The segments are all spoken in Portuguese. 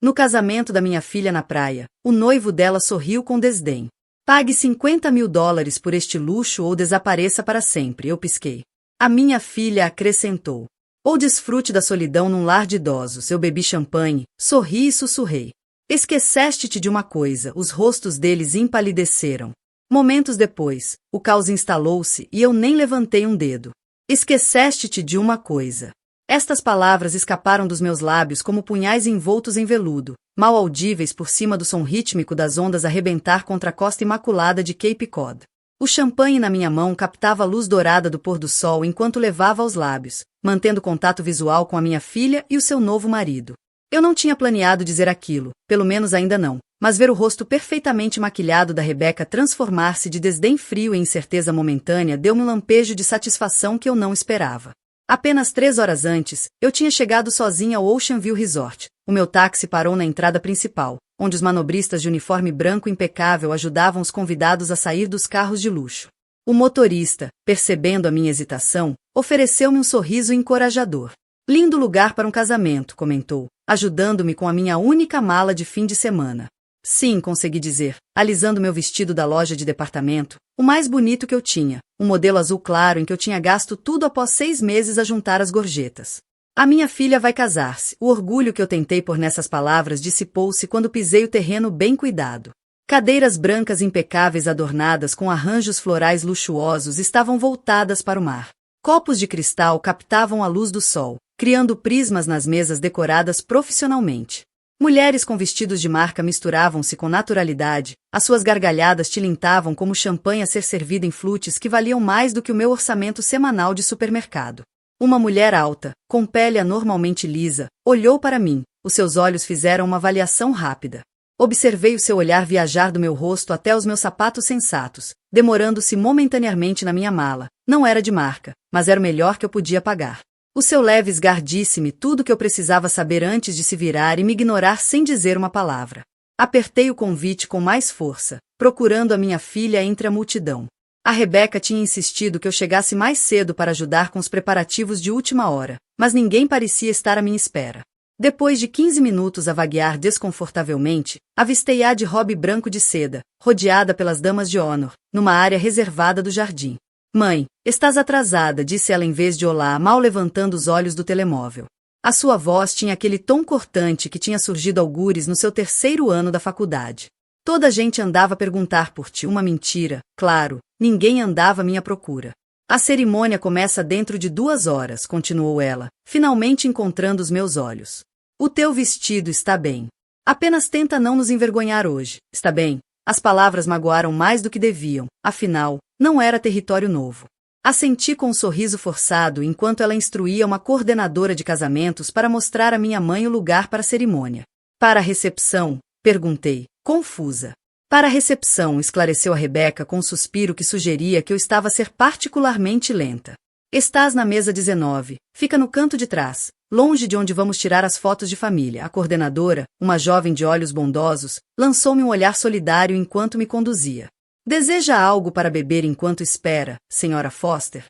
No casamento da minha filha na praia, o noivo dela sorriu com desdém. Pague $50.000 por este luxo ou desapareça para sempre, eu pisquei. A minha filha acrescentou. Ou desfrute da solidão num lar de idosos, eu bebi champanhe, sorri e sussurrei. Esqueceste-te de uma coisa, os rostos deles empalideceram. Momentos depois, o caos instalou-se e eu nem levantei um dedo. Esqueceste-te de uma coisa. Estas palavras escaparam dos meus lábios como punhais envoltos em veludo, mal audíveis por cima do som rítmico das ondas a arrebentar contra a costa imaculada de Cape Cod. O champanhe na minha mão captava a luz dourada do pôr do sol enquanto levava aos lábios, mantendo contato visual com a minha filha e o seu novo marido. Eu não tinha planeado dizer aquilo, pelo menos ainda não, mas ver o rosto perfeitamente maquilhado da Rebecca transformar-se de desdém frio em incerteza momentânea deu-me um lampejo de satisfação que eu não esperava. Apenas 3 horas antes, eu tinha chegado sozinha ao Ocean View Resort. O meu táxi parou na entrada principal, onde os manobristas de uniforme branco impecável ajudavam os convidados a sair dos carros de luxo. O motorista, percebendo a minha hesitação, ofereceu-me um sorriso encorajador. Lindo lugar para um casamento, comentou, ajudando-me com a minha única mala de fim de semana. Sim, consegui dizer, alisando meu vestido da loja de departamento, o mais bonito que eu tinha, um modelo azul claro em que eu tinha gasto tudo após 6 meses a juntar as gorjetas. A minha filha vai casar-se. O orgulho que eu tentei pôr nessas palavras dissipou-se quando pisei o terreno bem cuidado. Cadeiras brancas impecáveis adornadas com arranjos florais luxuosos estavam voltadas para o mar. Copos de cristal captavam a luz do sol, criando prismas nas mesas decoradas profissionalmente. Mulheres com vestidos de marca misturavam-se com naturalidade, as suas gargalhadas tilintavam como champanhe a ser servido em flutes que valiam mais do que o meu orçamento semanal de supermercado. Uma mulher alta, com pele anormalmente lisa, olhou para mim, os seus olhos fizeram uma avaliação rápida. Observei o seu olhar viajar do meu rosto até os meus sapatos sensatos, demorando-se momentaneamente na minha mala. Não era de marca, mas era o melhor que eu podia pagar. O seu leve esgar disse-me tudo o que eu precisava saber antes de se virar e me ignorar sem dizer uma palavra. Apertei o convite com mais força, procurando a minha filha entre a multidão. A Rebecca tinha insistido que eu chegasse mais cedo para ajudar com os preparativos de última hora, mas ninguém parecia estar à minha espera. Depois de 15 minutos a vaguear desconfortavelmente, avistei-a de robe branco de seda, rodeada pelas damas de honor, numa área reservada do jardim. Mãe, estás atrasada, disse ela em vez de olá, mal levantando os olhos do telemóvel. A sua voz tinha aquele tom cortante que tinha surgido algures no seu 3º ano da faculdade. Toda a gente andava a perguntar por ti, uma mentira, claro, ninguém andava à minha procura. A cerimônia começa dentro de 2 horas, continuou ela, finalmente encontrando os meus olhos. O teu vestido está bem. Apenas tenta não nos envergonhar hoje, está bem? As palavras magoaram mais do que deviam, afinal, não era território novo. Assenti com um sorriso forçado enquanto ela instruía uma coordenadora de casamentos para mostrar à minha mãe o lugar para a cerimônia. Para a recepção? Perguntei, confusa. Para a recepção, esclareceu a Rebecca com um suspiro que sugeria que eu estava a ser particularmente lenta. Estás na mesa 19, fica no canto de trás, longe de onde vamos tirar as fotos de família. A coordenadora, uma jovem de olhos bondosos, lançou-me um olhar solidário enquanto me conduzia. Deseja algo para beber enquanto espera, Sra. Foster?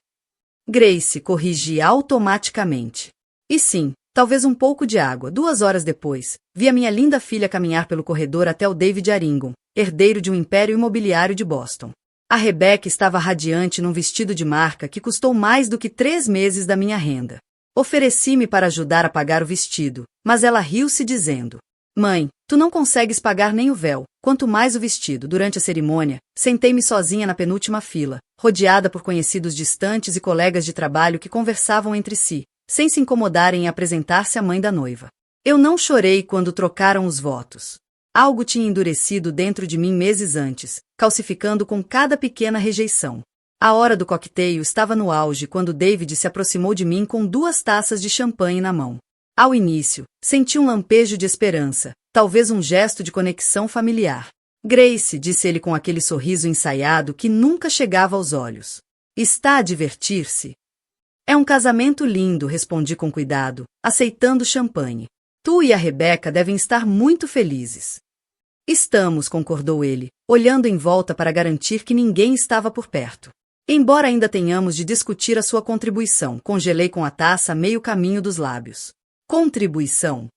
Grace, corrigi automaticamente. E sim, talvez um pouco de água. 2 horas depois, vi a minha linda filha caminhar pelo corredor até o David Aringon, herdeiro de um império imobiliário de Boston. A Rebecca estava radiante num vestido de marca que custou mais do que 3 meses da minha renda. Ofereci-me para ajudar a pagar o vestido, mas ela riu-se dizendo: Mãe, tu não consegues pagar nem o véu, quanto mais o vestido. Durante a cerimônia, sentei-me sozinha na penúltima fila, rodeada por conhecidos distantes e colegas de trabalho que conversavam entre si, sem se incomodarem em apresentar-se à mãe da noiva. Eu não chorei quando trocaram os votos. Algo tinha endurecido dentro de mim meses antes, calcificando com cada pequena rejeição. A hora do coquetel estava no auge quando David se aproximou de mim com 2 taças de champanhe na mão. Ao início, senti um lampejo de esperança, talvez um gesto de conexão familiar. Grace, disse ele com aquele sorriso ensaiado que nunca chegava aos olhos. Está a divertir-se? É um casamento lindo, respondi com cuidado, aceitando o champanhe. Tu e a Rebecca devem estar muito felizes. Estamos, concordou ele, olhando em volta para garantir que ninguém estava por perto. Embora ainda tenhamos de discutir a sua contribuição, congelei com a taça a meio caminho dos lábios. Contribuição?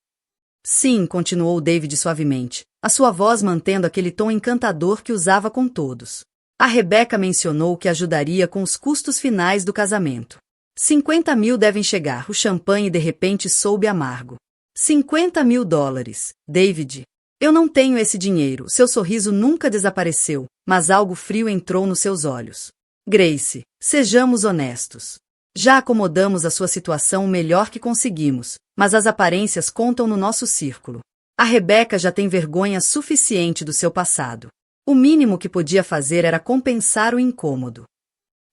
Sim, continuou David suavemente, a sua voz mantendo aquele tom encantador que usava com todos. A Rebecca mencionou que ajudaria com os custos finais do casamento. 50 mil devem chegar, o champanhe de repente soube amargo. 50 mil dólares, David. Eu não tenho esse dinheiro, seu sorriso nunca desapareceu, mas algo frio entrou nos seus olhos. Grace, sejamos honestos. Já acomodamos a sua situação o melhor que conseguimos, mas as aparências contam no nosso círculo. A Rebecca já tem vergonha suficiente do seu passado. O mínimo que podia fazer era compensar o incômodo.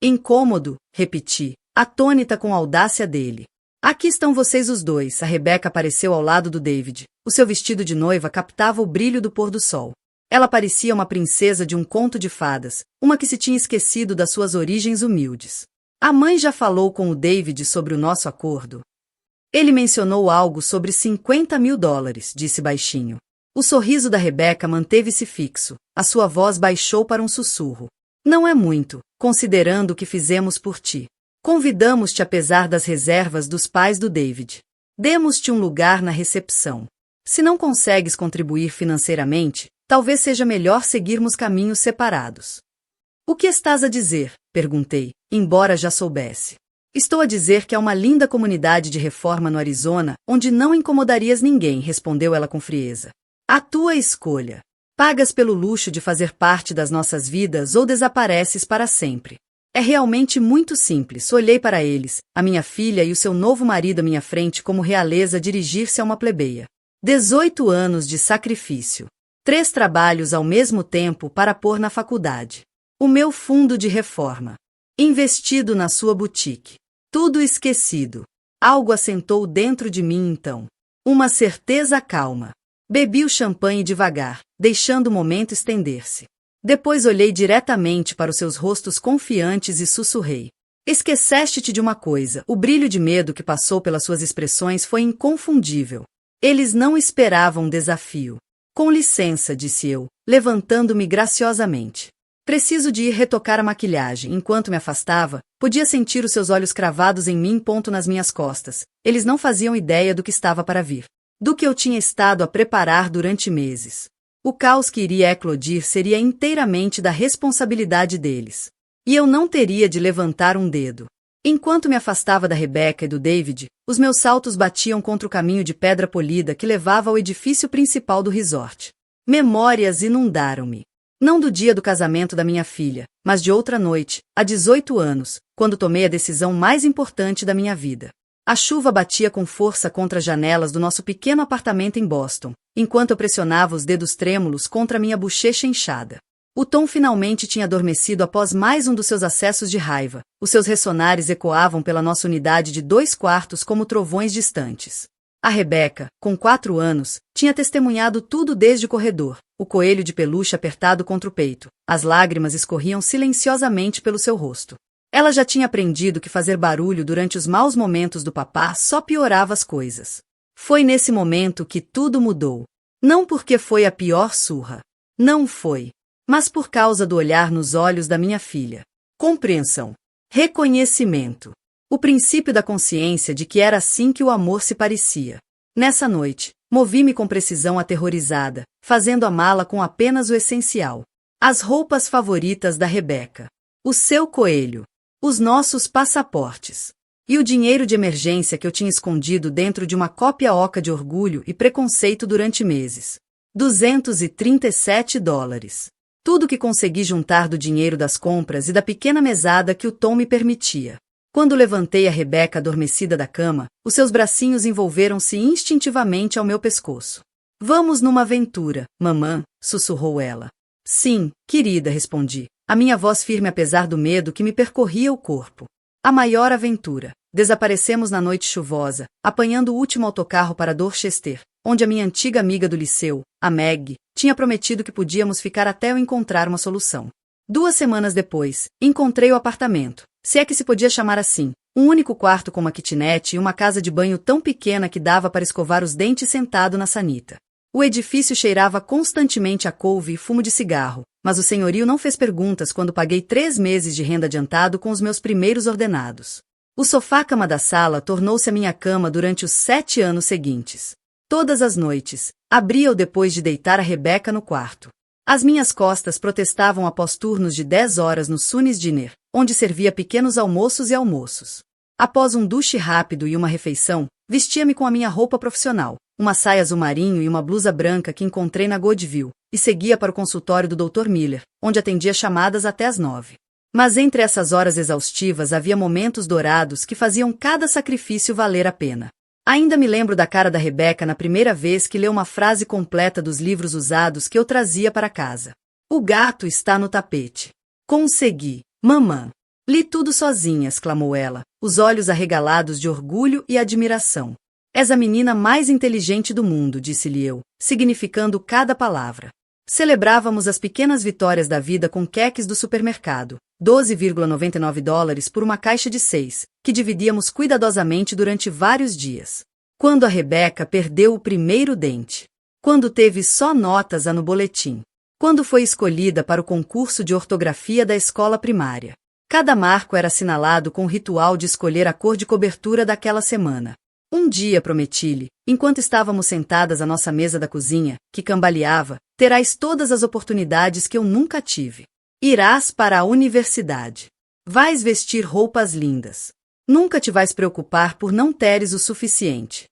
Incômodo, repeti, atônita com a audácia dele. Aqui estão vocês os dois, a Rebecca apareceu ao lado do David. O seu vestido de noiva captava o brilho do pôr do sol. Ela parecia uma princesa de um conto de fadas, uma que se tinha esquecido das suas origens humildes. A mãe já falou com o David sobre o nosso acordo? Ele mencionou algo sobre 50 mil dólares, disse baixinho. O sorriso da Rebecca manteve-se fixo, a sua voz baixou para um sussurro. Não é muito, considerando o que fizemos por ti. Convidamos-te apesar das reservas dos pais do David. Demos-te um lugar na recepção. Se não consegues contribuir financeiramente, talvez seja melhor seguirmos caminhos separados. O que estás a dizer? Perguntei, embora já soubesse. Estou a dizer que há uma linda comunidade de reforma no Arizona, onde não incomodarias ninguém, respondeu ela com frieza. A tua escolha. Pagas pelo luxo de fazer parte das nossas vidas ou desapareces para sempre. É realmente muito simples. Olhei para eles, a minha filha e o seu novo marido à minha frente como realeza dirigir-se a uma plebeia. 18 anos de sacrifício. 3 trabalhos ao mesmo tempo para pôr na faculdade. O meu fundo de reforma. Investido na sua boutique. Tudo esquecido. Algo assentou dentro de mim então. Uma certeza calma. Bebi o champanhe devagar, deixando o momento estender-se. Depois olhei diretamente para os seus rostos confiantes e sussurrei. Esqueceste-te de uma coisa, o brilho de medo que passou pelas suas expressões foi inconfundível. Eles não esperavam desafio. Com licença, disse eu, levantando-me graciosamente. Preciso de ir retocar a maquilhagem. Enquanto me afastava, podia sentir os seus olhos cravados em mim, nas minhas costas. Eles não faziam ideia do que estava para vir. Do que eu tinha estado a preparar durante meses. O caos que iria eclodir seria inteiramente da responsabilidade deles. E eu não teria de levantar um dedo. Enquanto me afastava da Rebecca e do David, os meus saltos batiam contra o caminho de pedra polida que levava ao edifício principal do resort. Memórias inundaram-me. Não do dia do casamento da minha filha, mas de outra noite, há 18 anos, quando tomei a decisão mais importante da minha vida. A chuva batia com força contra as janelas do nosso pequeno apartamento em Boston, enquanto eu pressionava os dedos trêmulos contra minha bochecha inchada. O Tom finalmente tinha adormecido após mais um dos seus acessos de raiva. Os seus ressonares ecoavam pela nossa unidade de 2 quartos como trovões distantes. A Rebecca, com 4 anos, tinha testemunhado tudo desde o corredor, o coelho de peluche apertado contra o peito. As lágrimas escorriam silenciosamente pelo seu rosto. Ela já tinha aprendido que fazer barulho durante os maus momentos do papá só piorava as coisas. Foi nesse momento que tudo mudou. Não porque foi a pior surra. Não foi. Mas por causa do olhar nos olhos da minha filha. Compreensão. Reconhecimento. O princípio da consciência de que era assim que o amor se parecia. Nessa noite, movi-me com precisão aterrorizada, fazendo a mala com apenas o essencial. As roupas favoritas da Rebecca. O seu coelho. Os nossos passaportes. E o dinheiro de emergência que eu tinha escondido dentro de uma cópia oca de orgulho e preconceito durante meses. 237 dólares. Tudo que consegui juntar do dinheiro das compras e da pequena mesada que o Tom me permitia. Quando levantei a Rebecca adormecida da cama, os seus bracinhos envolveram-se instintivamente ao meu pescoço. Vamos numa aventura, mamã, sussurrou ela. Sim, querida, respondi, a minha voz firme apesar do medo que me percorria o corpo. A maior aventura. Desaparecemos na noite chuvosa, apanhando o último autocarro para Dorchester, onde a minha antiga amiga do liceu, a Meg, tinha prometido que podíamos ficar até eu encontrar uma solução. 2 semanas depois, encontrei o apartamento, se é que se podia chamar assim, um único quarto com uma kitnet e uma casa de banho tão pequena que dava para escovar os dentes sentado na sanita. O edifício cheirava constantemente a couve e fumo de cigarro, mas o senhorio não fez perguntas quando paguei 3 meses de renda adiantado com os meus primeiros ordenados. O sofá-cama da sala tornou-se a minha cama durante os 7 anos seguintes. Todas as noites, abria-o depois de deitar a Rebeca no quarto. As minhas costas protestavam após turnos de 10 horas no Sunnis Diner, onde servia pequenos almoços e almoços. Após um duche rápido e uma refeição, vestia-me com a minha roupa profissional, uma saia azul marinho e uma blusa branca que encontrei na Goodwill, e seguia para o consultório do Dr. Miller, onde atendia chamadas até às 9. Mas entre essas horas exaustivas havia momentos dourados que faziam cada sacrifício valer a pena. Ainda me lembro da cara da Rebeca na primeira vez que leu uma frase completa dos livros usados que eu trazia para casa. O gato está no tapete. Consegui, mamã. Li tudo sozinha, exclamou ela, os olhos arregalados de orgulho e admiração. És a menina mais inteligente do mundo, disse-lhe eu, significando cada palavra. Celebrávamos as pequenas vitórias da vida com queques do supermercado, $12,99 por uma caixa de 6, que dividíamos cuidadosamente durante vários dias. Quando a Rebeca perdeu o primeiro dente. Quando teve só notas A no boletim. Quando foi escolhida para o concurso de ortografia da escola primária. Cada marco era assinalado com o ritual de escolher a cor de cobertura daquela semana. Um dia prometi-lhe, enquanto estávamos sentadas à nossa mesa da cozinha, que cambaleava, terás todas as oportunidades que eu nunca tive. Irás para a universidade. Vais vestir roupas lindas. Nunca te vais preocupar por não teres o suficiente.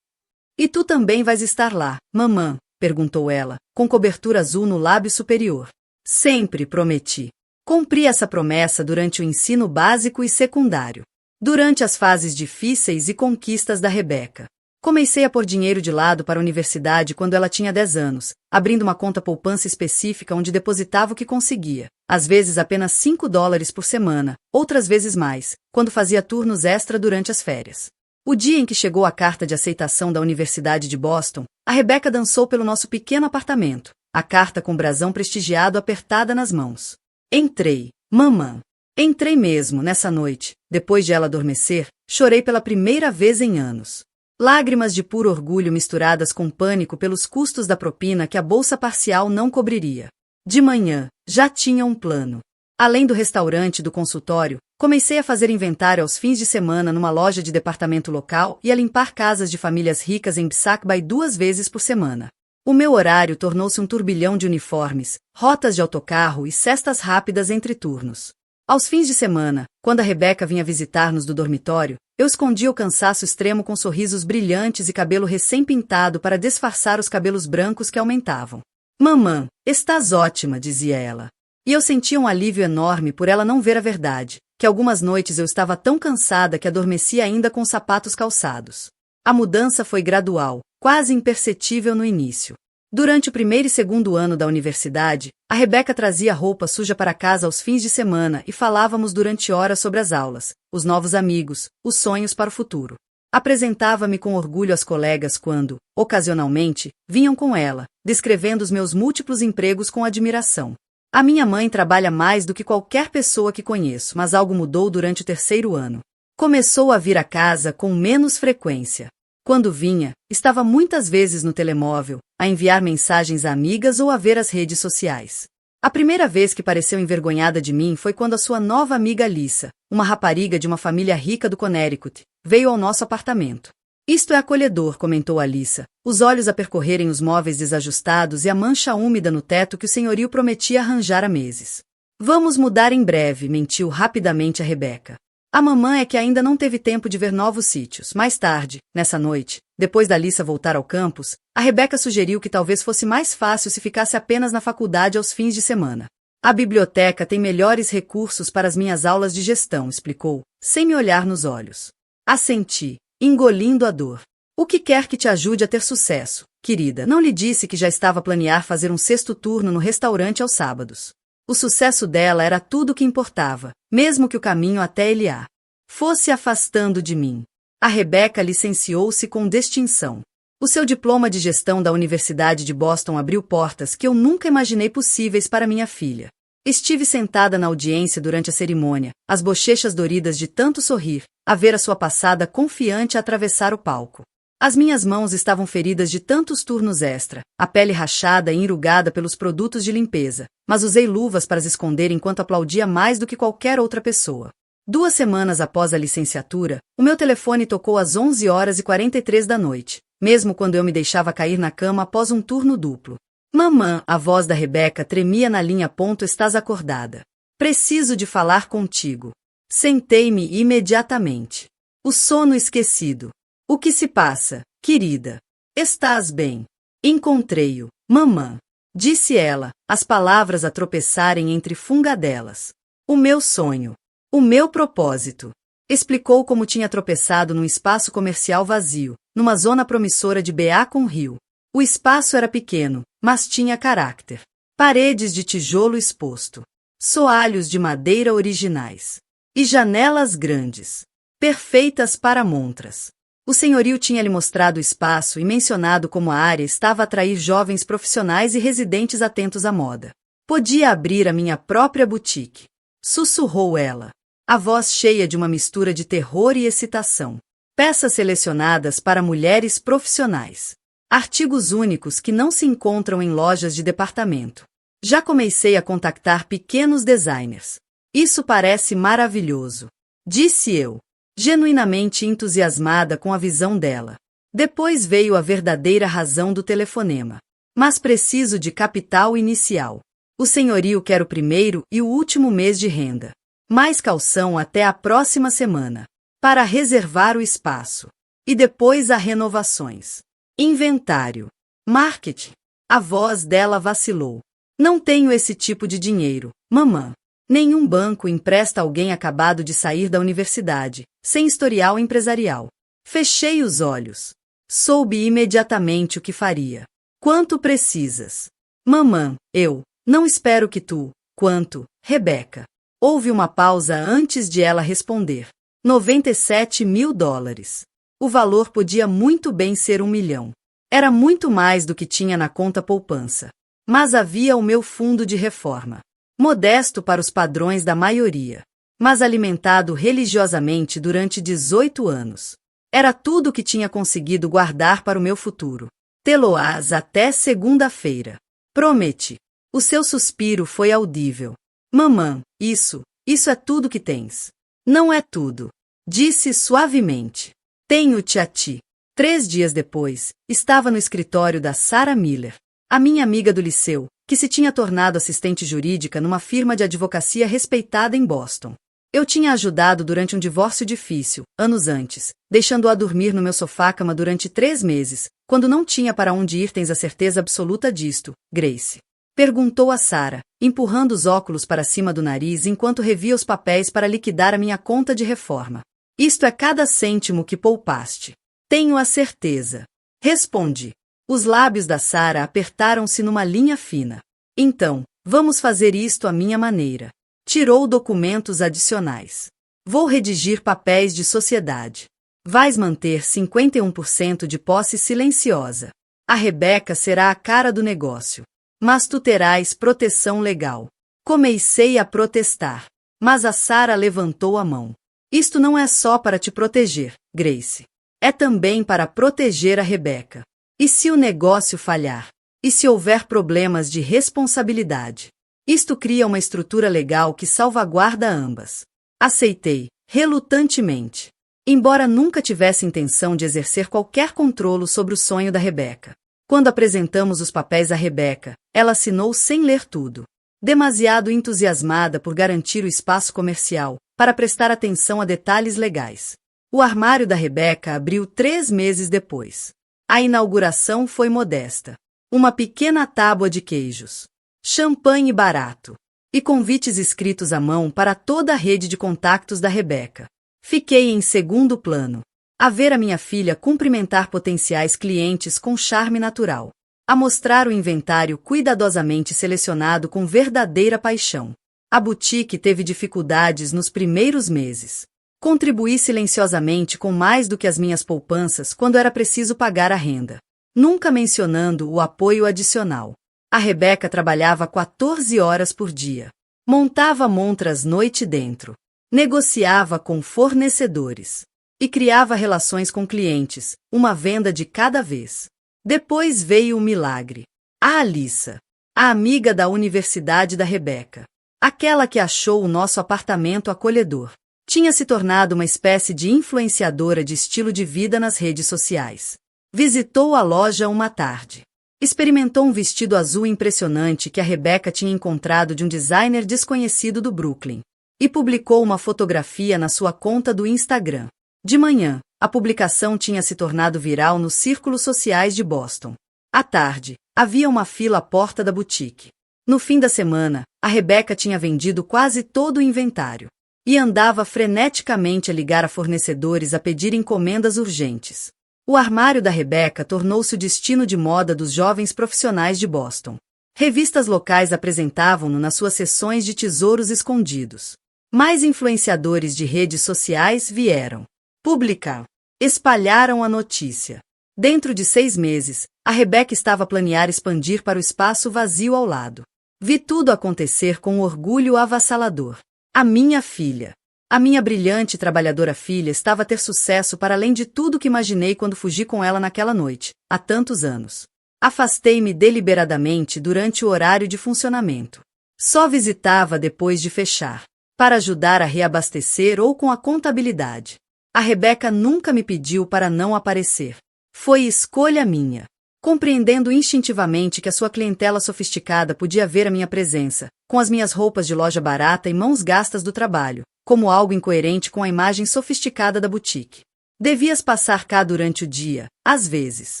E tu também vais estar lá, mamã? Perguntou ela, com cobertura azul no lábio superior. Sempre prometi. Cumpri essa promessa durante o ensino básico e secundário. Durante as fases difíceis e conquistas da Rebeca. Comecei a pôr dinheiro de lado para a universidade quando ela tinha 10 anos, abrindo uma conta poupança específica onde depositava o que conseguia, às vezes apenas $5 por semana, outras vezes mais, quando fazia turnos extra durante as férias. O dia em que chegou a carta de aceitação da Universidade de Boston, a Rebeca dançou pelo nosso pequeno apartamento, a carta com brasão prestigiado apertada nas mãos. Entrei, mamã. Entrei mesmo, nessa noite, depois de ela adormecer, chorei pela primeira vez em anos. Lágrimas de puro orgulho misturadas com pânico pelos custos da propina que a bolsa parcial não cobriria. De manhã, já tinha um plano. Além do restaurante e do consultório, comecei a fazer inventário aos fins de semana numa loja de departamento local e a limpar casas de famílias ricas em Psac Bay 2 vezes por semana. O meu horário tornou-se um turbilhão de uniformes, rotas de autocarro e cestas rápidas entre turnos. Aos fins de semana, quando a Rebeca vinha visitar-nos do dormitório, eu escondia o cansaço extremo com sorrisos brilhantes e cabelo recém-pintado para disfarçar os cabelos brancos que aumentavam. Mamã, estás ótima, dizia ela. E eu sentia um alívio enorme por ela não ver a verdade, que algumas noites eu estava tão cansada que adormecia ainda com os sapatos calçados. A mudança foi gradual, quase imperceptível no início. Durante o primeiro e segundo ano da universidade, a Rebeca trazia roupa suja para casa aos fins de semana e falávamos durante horas sobre as aulas, os novos amigos, os sonhos para o futuro. Apresentava-me com orgulho às colegas quando, ocasionalmente, vinham com ela, descrevendo os meus múltiplos empregos com admiração. A minha mãe trabalha mais do que qualquer pessoa que conheço, mas algo mudou durante o terceiro ano. Começou a vir a casa com menos frequência. Quando vinha, estava muitas vezes no telemóvel, a enviar mensagens a amigas ou a ver as redes sociais. A primeira vez que pareceu envergonhada de mim foi quando a sua nova amiga Lisa, uma rapariga de uma família rica do Connecticut, veio ao nosso apartamento. Isto é acolhedor, comentou a Lisa, os olhos a percorrerem os móveis desajustados e a mancha úmida no teto que o senhorio prometia arranjar há meses. Vamos mudar em breve, mentiu rapidamente a Rebeca. A mamã é que ainda não teve tempo de ver novos sítios. Mais tarde, nessa noite, depois da Lisa voltar ao campus, a Rebeca sugeriu que talvez fosse mais fácil se ficasse apenas na faculdade aos fins de semana. A biblioteca tem melhores recursos para as minhas aulas de gestão, explicou, sem me olhar nos olhos. Assenti, engolindo a dor. O que quer que te ajude a ter sucesso, querida, não lhe disse que já estava a planear fazer um sexto turno no restaurante aos sábados. O sucesso dela era tudo o que importava, mesmo que o caminho até Eliá fosse afastando de mim. A Rebeca licenciou-se com distinção. O seu diploma de gestão da Universidade de Boston abriu portas que eu nunca imaginei possíveis para minha filha. Estive sentada na audiência durante a cerimônia, as bochechas doridas de tanto sorrir, a ver a sua passada confiante atravessar o palco. As minhas mãos estavam feridas de tantos turnos extra, a pele rachada e enrugada pelos produtos de limpeza, mas usei luvas para as esconder enquanto aplaudia mais do que qualquer outra pessoa. 2 semanas após a licenciatura, o meu telefone tocou às 11h43 da noite. mesmo quando eu me deixava cair na cama após um turno duplo. Mamã, a voz da Rebeca tremia na linha. Estás acordada? Preciso de falar contigo. Sentei-me imediatamente. O sono esquecido. O que se passa, querida? Estás bem? Encontrei-o, mamã. Disse ela, as palavras a tropeçarem entre fungadelas. O meu sonho. O meu propósito. Explicou como tinha tropeçado num espaço comercial vazio, numa zona promissora de Beacon Hill. O espaço era pequeno, mas tinha caráter. Paredes de tijolo exposto. Soalhos de madeira originais. E janelas grandes. Perfeitas para montras. O senhorio tinha lhe mostrado o espaço e mencionado como a área estava a atrair jovens profissionais e residentes atentos à moda. Podia abrir a minha própria boutique. Sussurrou ela. A voz cheia de uma mistura de terror e excitação. Peças selecionadas para mulheres profissionais. Artigos únicos que não se encontram em lojas de departamento. Já comecei a contactar pequenos designers. Isso parece maravilhoso. Disse eu, genuinamente entusiasmada com a visão dela. Depois veio a verdadeira razão do telefonema. Mas preciso de capital inicial. O senhorio quer o primeiro e o último mês de renda. Mais calção até a próxima semana. Para reservar o espaço. E depois há renovações. Inventário. Marketing. A voz dela vacilou. Não tenho esse tipo de dinheiro, mamã. Nenhum banco empresta alguém acabado de sair da universidade, sem historial empresarial. Fechei os olhos. Soube imediatamente o que faria. Quanto precisas? Mamã, eu. Não espero que tu. Quanto, Rebeca? Houve uma pausa antes de ela responder. 97 mil dólares. O valor podia muito bem ser 1 milhão. Era muito mais do que tinha na conta poupança. Mas havia o meu fundo de reforma. Modesto para os padrões da maioria. Mas alimentado religiosamente durante 18 anos. Era tudo o que tinha conseguido guardar para o meu futuro. Tê-lo-ás até segunda-feira. Prometi. O seu suspiro foi audível. Mamã, isso é tudo que tens. Não é tudo. Disse suavemente. Tenho-te a ti. 3 dias depois, estava no escritório da Sarah Miller, a minha amiga do liceu, que se tinha tornado assistente jurídica numa firma de advocacia respeitada em Boston. Eu tinha ajudado durante um divórcio difícil, anos antes, deixando-a dormir no meu sofá-cama durante 3 meses, quando não tinha para onde ir. Tens a certeza absoluta disto, Grace? Perguntou a Sarah, empurrando os óculos para cima do nariz enquanto revia os papéis para liquidar a minha conta de reforma. Isto é cada cêntimo que poupaste. Tenho a certeza. Respondi. Os lábios da Sarah apertaram-se numa linha fina. Então, vamos fazer isto à minha maneira. Tirou documentos adicionais. Vou redigir papéis de sociedade. Vais manter 51% de posse silenciosa. A Rebeca será a cara do negócio. Mas tu terás proteção legal. Comecei a protestar. Mas a Sarah levantou a mão. Isto não é só para te proteger, Grace. É também para proteger a Rebeca. E se o negócio falhar? E se houver problemas de responsabilidade? Isto cria uma estrutura legal que salvaguarda ambas. Aceitei, relutantemente. Embora nunca tivesse intenção de exercer qualquer controle sobre o sonho da Rebeca. Quando apresentamos os papéis à Rebeca, ela assinou sem ler tudo. Demasiado entusiasmada por garantir o espaço comercial, para prestar atenção a detalhes legais. O armário da Rebeca abriu 3 meses depois. A inauguração foi modesta. Uma pequena tábua de queijos. Champanhe barato. E convites escritos à mão para toda a rede de contactos da Rebeca. Fiquei em segundo plano. A ver a minha filha cumprimentar potenciais clientes com charme natural. A mostrar o inventário cuidadosamente selecionado com verdadeira paixão. A boutique teve dificuldades nos primeiros meses. Contribuí silenciosamente com mais do que as minhas poupanças quando era preciso pagar a renda. Nunca mencionando o apoio adicional. A Rebeca trabalhava 14 horas por dia. Montava montras noite dentro. Negociava com fornecedores. E criava relações com clientes, uma venda de cada vez. Depois veio o milagre. A Alissa, a amiga da universidade da Rebeca. Aquela que achou o nosso apartamento acolhedor. Tinha se tornado uma espécie de influenciadora de estilo de vida nas redes sociais. Visitou a loja uma tarde. Experimentou um vestido azul impressionante que a Rebeca tinha encontrado de um designer desconhecido do Brooklyn. E publicou uma fotografia na sua conta do Instagram. De manhã, a publicação tinha se tornado viral nos círculos sociais de Boston. À tarde, havia uma fila à porta da boutique. No fim da semana, a Rebeca tinha vendido quase todo o inventário. E andava freneticamente a ligar a fornecedores a pedir encomendas urgentes. O armário da Rebeca tornou-se o destino de moda dos jovens profissionais de Boston. Revistas locais apresentavam-no nas suas seções de tesouros escondidos. Mais influenciadores de redes sociais vieram publicar. Espalharam a notícia. Dentro de 6 meses, a Rebeca estava a planear expandir para o espaço vazio ao lado. Vi tudo acontecer com um orgulho avassalador. A minha filha. A minha brilhante e trabalhadora filha estava a ter sucesso para além de tudo que imaginei quando fugi com ela naquela noite, há tantos anos. Afastei-me deliberadamente durante o horário de funcionamento. Só visitava depois de fechar, para ajudar a reabastecer ou com a contabilidade. A Rebeca nunca me pediu para não aparecer. Foi escolha minha. Compreendendo instintivamente que a sua clientela sofisticada podia ver a minha presença, com as minhas roupas de loja barata e mãos gastas do trabalho, como algo incoerente com a imagem sofisticada da boutique. Devias passar cá durante o dia, às vezes.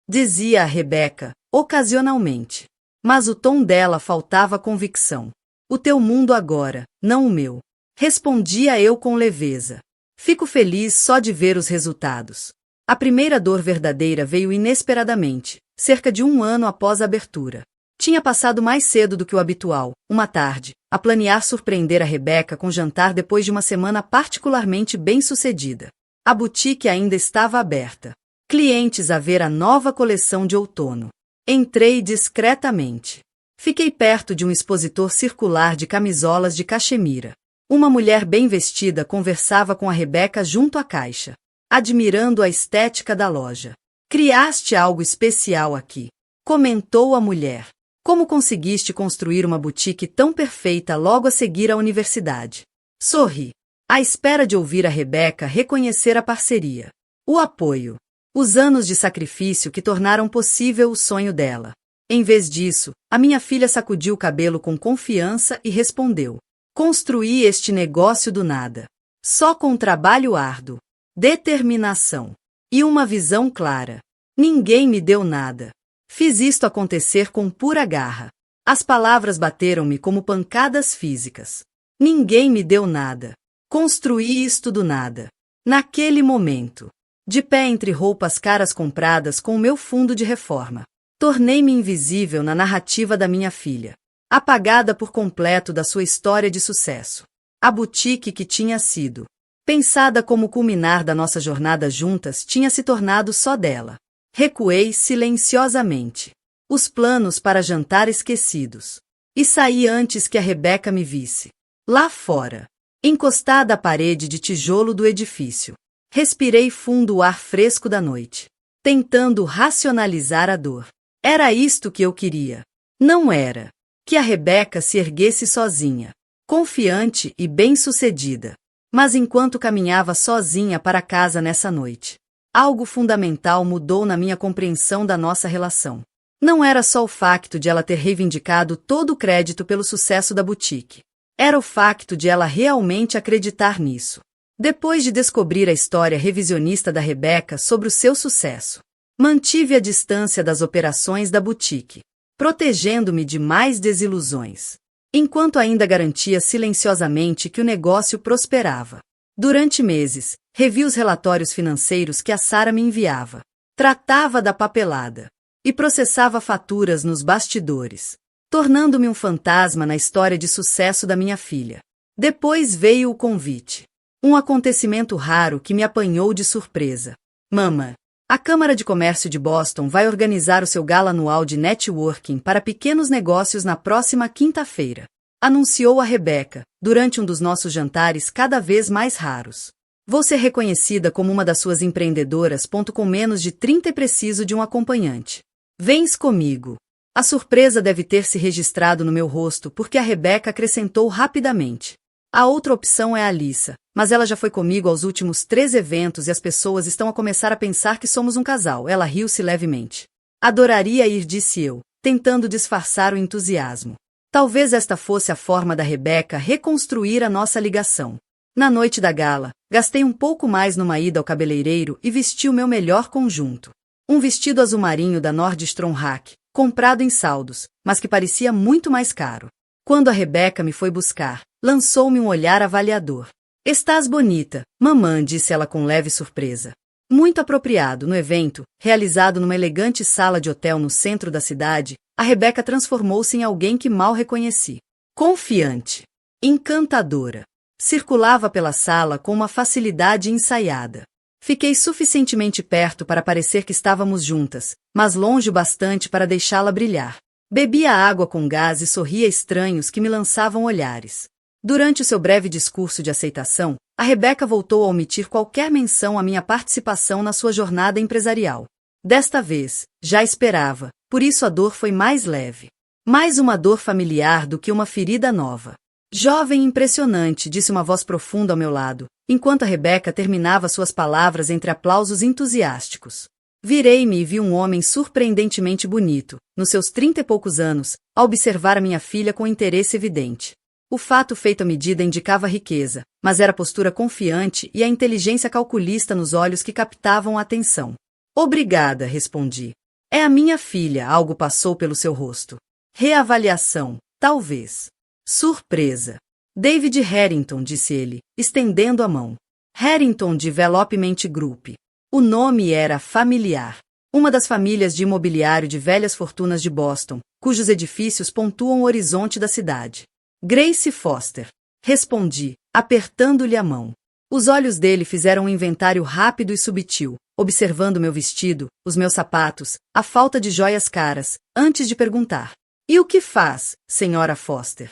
Dizia a Rebeca, ocasionalmente. Mas o tom dela faltava convicção. O teu mundo agora, não o meu. Respondia eu com leveza. Fico feliz só de ver os resultados. A primeira dor verdadeira veio inesperadamente, cerca de 1 ano após a abertura. Tinha passado mais cedo do que o habitual, uma tarde, a planear surpreender a Rebeca com jantar depois de uma semana particularmente bem-sucedida. A boutique ainda estava aberta. Clientes a ver a nova coleção de outono. Entrei discretamente. Fiquei perto de um expositor circular de camisolas de cachemira. Uma mulher bem vestida conversava com a Rebeca junto à caixa, admirando a estética da loja. Criaste algo especial aqui, comentou a mulher. Como conseguiste construir uma boutique tão perfeita logo a seguir à universidade? Sorri, à espera de ouvir a Rebeca reconhecer a parceria, o apoio, os anos de sacrifício que tornaram possível o sonho dela. Em vez disso, a minha filha sacudiu o cabelo com confiança e respondeu: construí este negócio do nada. Só com trabalho árduo, determinação e uma visão clara. Ninguém me deu nada. Fiz isto acontecer com pura garra. As palavras bateram-me como pancadas físicas. Ninguém me deu nada. Construí isto do nada. Naquele momento, de pé entre roupas caras compradas com o meu fundo de reforma, tornei-me invisível na narrativa da minha filha, apagada por completo da sua história de sucesso. A boutique que tinha sido pensada como o culminar da nossa jornada juntas tinha se tornado só dela. Recuei silenciosamente. Os planos para jantar esquecidos. E saí antes que a Rebeca me visse. Lá fora, encostada à parede de tijolo do edifício, respirei fundo o ar fresco da noite, tentando racionalizar a dor. Era isto que eu queria. Não era que a Rebeca se erguesse sozinha, confiante e bem-sucedida. Mas enquanto caminhava sozinha para casa nessa noite, algo fundamental mudou na minha compreensão da nossa relação. Não era só o facto de ela ter reivindicado todo o crédito pelo sucesso da boutique. Era o facto de ela realmente acreditar nisso. Depois de descobrir a história revisionista da Rebeca sobre o seu sucesso, mantive a distância das operações da boutique, protegendo-me de mais desilusões, enquanto ainda garantia silenciosamente que o negócio prosperava. Durante meses, revi os relatórios financeiros que a Sara me enviava, tratava da papelada e processava faturas nos bastidores, tornando-me um fantasma na história de sucesso da minha filha. Depois veio o convite. Um acontecimento raro que me apanhou de surpresa. Mama, a Câmara de Comércio de Boston vai organizar o seu gala anual de networking para pequenos negócios na próxima quinta-feira, anunciou a Rebeca, durante um dos nossos jantares cada vez mais raros. Vou ser reconhecida como uma das suas empreendedoras. Com menos de 30 e preciso de um acompanhante. Vens comigo. A surpresa deve ter se registrado no meu rosto porque a Rebeca acrescentou rapidamente. A outra opção é a Alissa, mas ela já foi comigo aos últimos 3 eventos e as pessoas estão a começar a pensar que somos um casal. Ela riu-se levemente. Adoraria ir, disse eu, tentando disfarçar o entusiasmo. Talvez esta fosse a forma da Rebecca reconstruir a nossa ligação. Na noite da gala, gastei um pouco mais numa ida ao cabeleireiro e vesti o meu melhor conjunto. Um vestido azul marinho da Nordstrom Rack, comprado em saldos, mas que parecia muito mais caro. Quando a Rebecca me foi buscar, lançou-me um olhar avaliador. Estás bonita, mamã, disse ela com leve surpresa. Muito apropriado, no evento, realizado numa elegante sala de hotel no centro da cidade, a Rebecca transformou-se em alguém que mal reconheci. Confiante. Encantadora. Circulava pela sala com uma facilidade ensaiada. Fiquei suficientemente perto para parecer que estávamos juntas, mas longe o bastante para deixá-la brilhar. Bebia água com gás e sorria a estranhos que me lançavam olhares. Durante o seu breve discurso de aceitação, a Rebecca voltou a omitir qualquer menção à minha participação na sua jornada empresarial. Desta vez, já esperava, por isso a dor foi mais leve. Mais uma dor familiar do que uma ferida nova. Jovem impressionante, disse uma voz profunda ao meu lado, enquanto a Rebecca terminava suas palavras entre aplausos entusiásticos. Virei-me e vi um homem surpreendentemente bonito, nos seus 30 e poucos anos, a observar a minha filha com interesse evidente. O fato feito à medida indicava riqueza, mas era a postura confiante e a inteligência calculista nos olhos que captavam a atenção. Obrigada, respondi. É a minha filha, algo passou pelo seu rosto. Reavaliação, talvez. Surpresa. David Harrington, disse ele, estendendo a mão. Harrington Development Group. O nome era familiar. Uma das famílias de imobiliário de velhas fortunas de Boston, cujos edifícios pontuam o horizonte da cidade. Grace Foster. Respondi, apertando-lhe a mão. Os olhos dele fizeram um inventário rápido e subtil, observando meu vestido, os meus sapatos, a falta de joias caras, antes de perguntar. E o que faz, senhora Foster?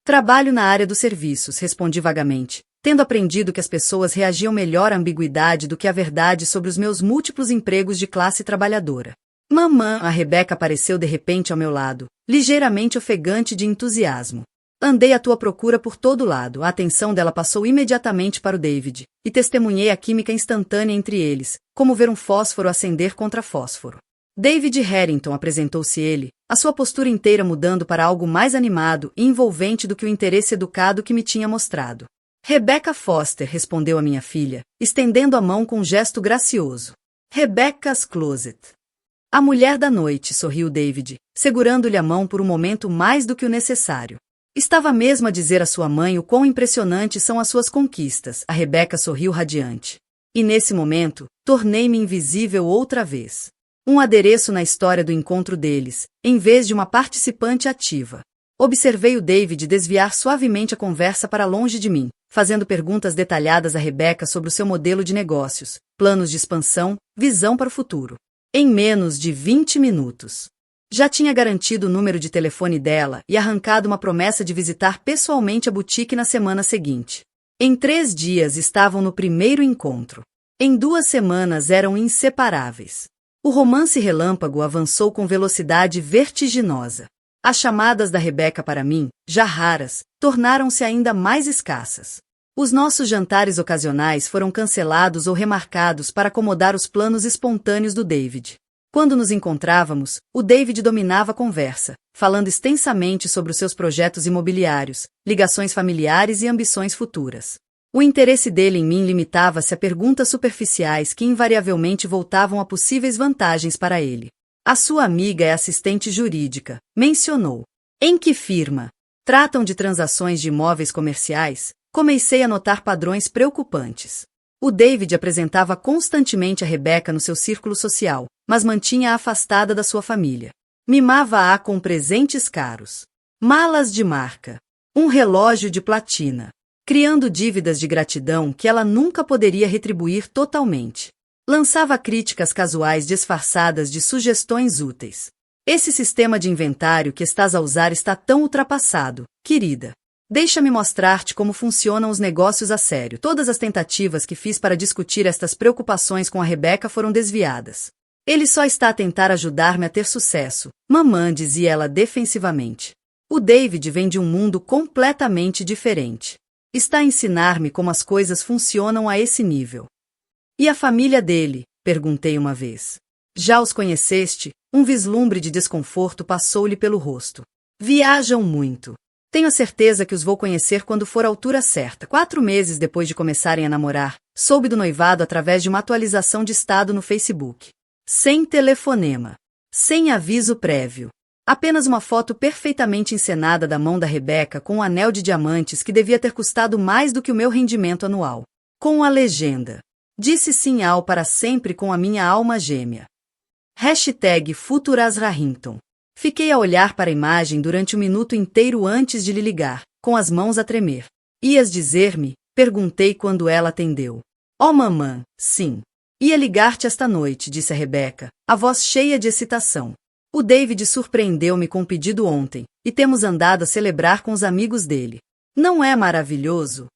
Trabalho na área dos serviços, respondi vagamente, tendo aprendido que as pessoas reagiam melhor à ambiguidade do que à verdade sobre os meus múltiplos empregos de classe trabalhadora. Mamã, a Rebecca apareceu de repente ao meu lado, ligeiramente ofegante de entusiasmo. Andei à tua procura por todo lado, a atenção dela passou imediatamente para o David, e testemunhei a química instantânea entre eles, como ver um fósforo acender contra fósforo. David Harrington, apresentou-se ele, a sua postura inteira mudando para algo mais animado e envolvente do que o interesse educado que me tinha mostrado. Rebecca Foster, respondeu a minha filha, estendendo a mão com um gesto gracioso. Rebecca's Closet. A mulher da noite, sorriu David, segurando-lhe a mão por um momento mais do que o necessário. Estava mesmo a dizer à sua mãe o quão impressionantes são as suas conquistas. A Rebecca sorriu radiante. E nesse momento, tornei-me invisível outra vez. Um adereço na história do encontro deles, em vez de uma participante ativa. Observei o David desviar suavemente a conversa para longe de mim, fazendo perguntas detalhadas a Rebecca sobre o seu modelo de negócios, planos de expansão, visão para o futuro. Em menos de 20 minutos. Já tinha garantido o número de telefone dela e arrancado uma promessa de visitar pessoalmente a boutique na semana seguinte. Em 3 dias estavam no primeiro encontro. Em 2 semanas eram inseparáveis. O romance relâmpago avançou com velocidade vertiginosa. As chamadas da Rebecca para mim, já raras, tornaram-se ainda mais escassas. Os nossos jantares ocasionais foram cancelados ou remarcados para acomodar os planos espontâneos do David. Quando nos encontrávamos, o David dominava a conversa, falando extensamente sobre os seus projetos imobiliários, ligações familiares e ambições futuras. O interesse dele em mim limitava-se a perguntas superficiais que invariavelmente voltavam a possíveis vantagens para ele. A sua amiga é assistente jurídica, mencionou. Em que firma? Tratam de transações de imóveis comerciais? Comecei a notar padrões preocupantes. O David apresentava constantemente a Rebecca no seu círculo social, mas mantinha-a afastada da sua família. Mimava-a com presentes caros. Malas de marca. Um relógio de platina. Criando dívidas de gratidão que ela nunca poderia retribuir totalmente. Lançava críticas casuais disfarçadas de sugestões úteis. Esse sistema de inventário que estás a usar está tão ultrapassado, querida. Deixa-me mostrar-te como funcionam os negócios a sério. Todas as tentativas que fiz para discutir estas preocupações com a Rebecca foram desviadas. Ele só está a tentar ajudar-me a ter sucesso, mamã, dizia ela defensivamente. O David vem de um mundo completamente diferente. Está a ensinar-me como as coisas funcionam a esse nível. E a família dele? Perguntei uma vez. Já os conheceste? Um vislumbre de desconforto passou-lhe pelo rosto. Viajam muito. Tenho a certeza que os vou conhecer quando for a altura certa. 4 meses depois de começarem a namorar, soube do noivado através de uma atualização de estado no Facebook. Sem telefonema. Sem aviso prévio. Apenas uma foto perfeitamente encenada da mão da Rebeca com um anel de diamantes que devia ter custado mais do que o meu rendimento anual. Com a legenda. Disse sim ao para sempre com a minha alma gêmea. #FuturasRahinton. Fiquei a olhar para a imagem durante um minuto inteiro antes de lhe ligar, com as mãos a tremer. Ias dizer-me? Perguntei quando ela atendeu. Oh mamã, sim. Ia ligar-te esta noite, disse a Rebeca, a voz cheia de excitação. O David surpreendeu-me com um pedido ontem, e temos andado a celebrar com os amigos dele. Não é maravilhoso?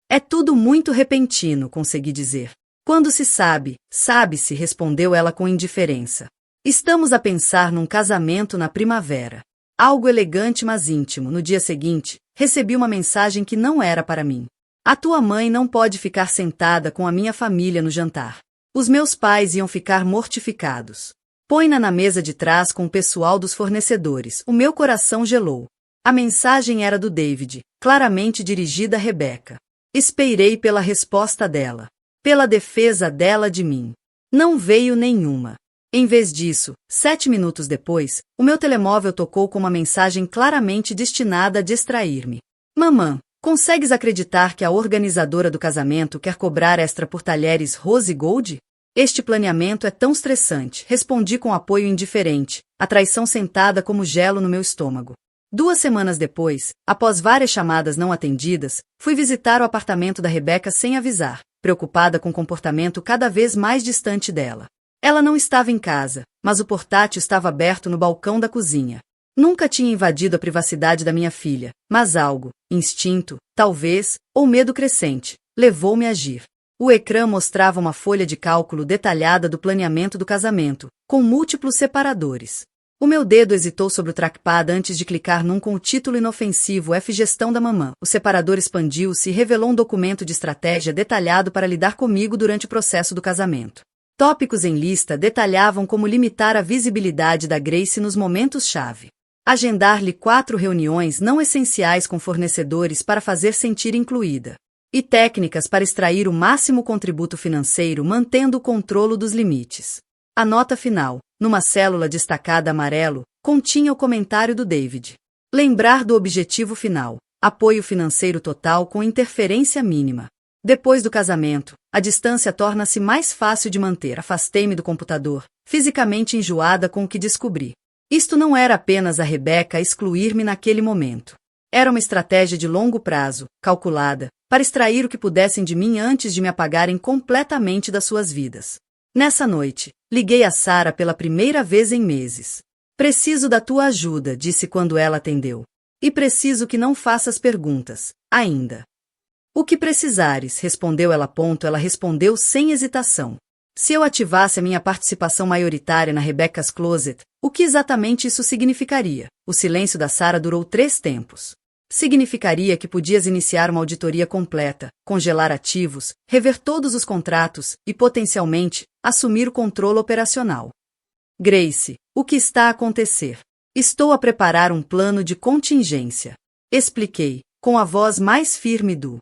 É tudo muito repentino, consegui dizer. Quando se sabe, sabe-se, respondeu ela com indiferença. Estamos a pensar num casamento na primavera. Algo elegante mas íntimo. No dia seguinte, recebi uma mensagem que não era para mim. A tua mãe não pode ficar sentada com a minha família no jantar. Os meus pais iam ficar mortificados. Põe-na na mesa de trás com o pessoal dos fornecedores. O meu coração gelou. A mensagem era do David, claramente dirigida a Rebeca. Esperei pela resposta dela. Pela defesa dela de mim. Não veio nenhuma. Em vez disso, 7 minutos depois, o meu telemóvel tocou com uma mensagem claramente destinada a distrair-me. Mamã, consegues acreditar que a organizadora do casamento quer cobrar extra por talheres Rose Gold? Este planeamento é tão estressante, respondi com apoio indiferente, a traição sentada como gelo no meu estômago. 2 semanas depois, após várias chamadas não atendidas, fui visitar o apartamento da Rebeca sem avisar, preocupada com o comportamento cada vez mais distante dela. Ela não estava em casa, mas o portátil estava aberto no balcão da cozinha. Nunca tinha invadido a privacidade da minha filha, mas algo, instinto, talvez, ou medo crescente, levou-me a agir. O ecrã mostrava uma folha de cálculo detalhada do planeamento do casamento, com múltiplos separadores. O meu dedo hesitou sobre o trackpad antes de clicar num com o título inofensivo F Gestão da Mamã. O separador expandiu-se e revelou um documento de estratégia detalhado para lidar comigo durante o processo do casamento. Tópicos em lista detalhavam como limitar a visibilidade da Grace nos momentos-chave. Agendar-lhe 4 reuniões não essenciais com fornecedores para fazer sentir incluída. E técnicas para extrair o máximo contributo financeiro mantendo o controle dos limites. A nota final, numa célula destacada amarelo, continha o comentário do David. Lembrar do objetivo final, apoio financeiro total com interferência mínima. Depois do casamento, a distância torna-se mais fácil de manter. Afastei-me do computador, fisicamente enjoada com o que descobri. Isto não era apenas a Rebeca a excluir-me naquele momento. Era uma estratégia de longo prazo, calculada, para extrair o que pudessem de mim antes de me apagarem completamente das suas vidas. Nessa noite, liguei a Sarah pela primeira vez em meses. Preciso da tua ajuda, disse quando ela atendeu. E preciso que não faças perguntas, ainda. O que precisares, respondeu ela. Ela respondeu sem hesitação. Se eu ativasse a minha participação maioritária na Rebecca's Closet, o que exatamente isso significaria? O silêncio da Sarah durou 3 tempos. Significaria que podias iniciar uma auditoria completa, congelar ativos, rever todos os contratos e, potencialmente, assumir o controle operacional. Grace, o que está a acontecer? Estou a preparar um plano de contingência. Expliquei, com a voz mais firme do